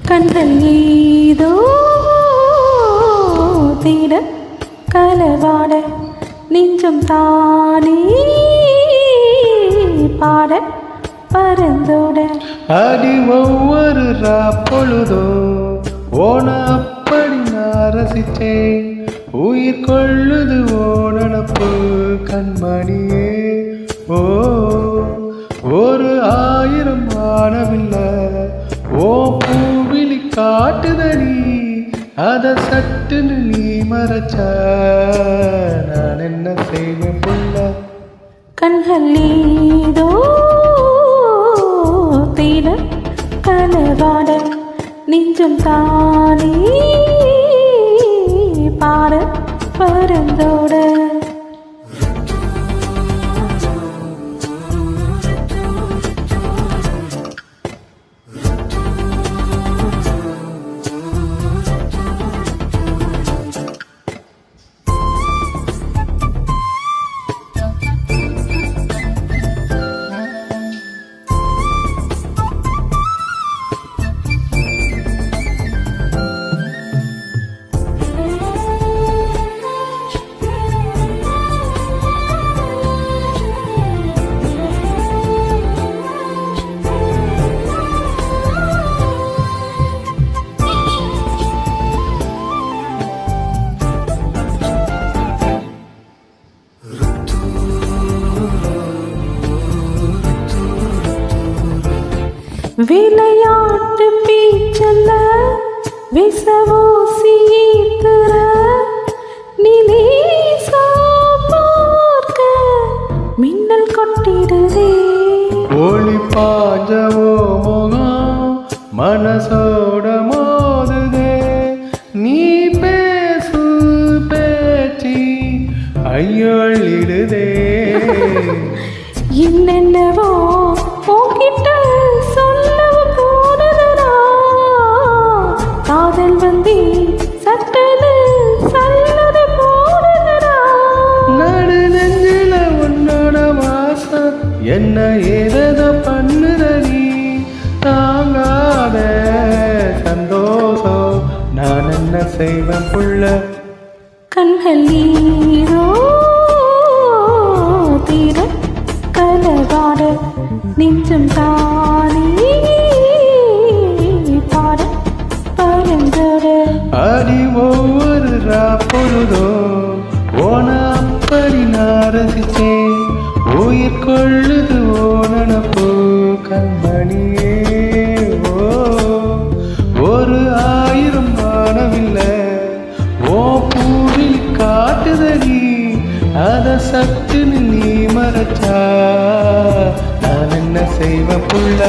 கண்கள் ஏதோ தீர கலவாட நெஞ்சம் தானே பாட பறந்தோட அடி ஒவ்வொரு பொழுதோ ஓன அப்படி நான் ரசிச்சேன் உயிர் கொள்ளுது ஓனப்பு கண்மணியே ஓ ஒரு 1000 வானவில்லை ஓ பூவிழி காட்டுதடி அத சட்டுன்னு நீ மறைச்ச நான் என்ன செய்வேன் புள்ள கண்கள் ஏதோ தீர கலவாட நெஞ்சம் தானே பாட பறந்தோட விளையாட்டு பீச்சல்ல விசவோசி ஈத்துற நிலேசா பார்க்க மின்னல் கொட்டிடுதே ஒளி பாஞ்சவோ முகம் மனசோட மோதுதே நீ பேசு பேச்சு ஐயொழிடுதே என்னென்னவோ போக்கிட்ட காதல் வந்தி சட்டது சல்லது போடுகிறா நடு நெஞ்சில உன்னோட வாசம் என்ன ஏதத பண்ணுதடி தாங்காத சந்தோஷம் நான் என்ன செய்வேன் புள்ள கண்கள் நீரோ தீர கலவாட நெஞ்சம் தானே பாட அடி ஒவ்வொரு பொழுதோ ஓன அப்படி நான் ரசிச்சேன் உயிர் கொள்ளுது ஓனப்பு கண்மணியே ஓ ஒரு 1000 வானவில்லை ஓ பூவில் காட்டுதடி அத சட்டுன்னு நீ மறைச்சா நான் என்ன செய்வேன் புள்ள